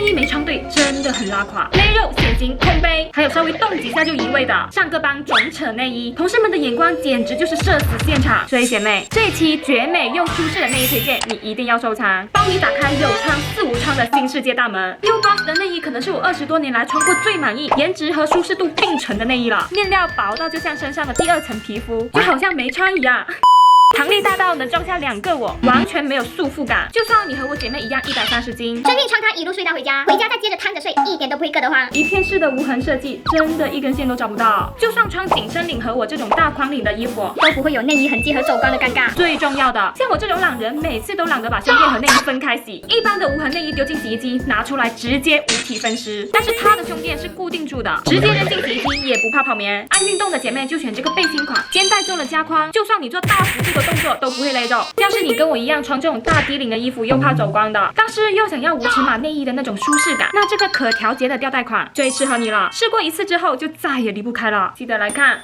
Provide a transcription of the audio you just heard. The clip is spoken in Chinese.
衣没穿对真的很拉垮，勒肉显形空杯，还有稍微动几下就移位的上个帮肿扯内衣，同事们的眼光简直就是社死现场。所以姐妹，这一期绝美又舒适的内衣推荐，你一定要收藏，帮你打开有穿4、5穿的新世界大门。New Boss 的内衣可能是我20多年来穿过最满意、颜值和舒适度并存的内衣了，面料薄到就像身上的第2层皮肤，就好像没穿一样。弹力大到能装下2个我，完全没有束缚感。就算你和我姐妹一样130斤，生命穿它一路睡到回家，回家再接着摊着睡，一点都不会硌得慌。一片式的无痕设计，真的一根线都找不到。就算穿紧身领和我这种大宽领的衣服，都不会有内衣痕迹和走光的尴尬。最重要的，像我这种懒人，每次都懒得把胸垫和内衣分开洗。一般的无痕内衣丢进洗衣机，拿出来直接五体分尸。但是它的胸垫是固定住的，直接扔进洗衣机也不怕跑棉。爱运动的姐妹就选这个背心款，肩带做了加宽，就算你做大幅度的动作都不会勒肉。要是你跟我一样穿这种大低领的衣服，又怕走光的，但是又想要无尺码内衣的那种舒适感，那这个可调节的吊带款最适合你了。试过1次之后就再也离不开了，记得来看。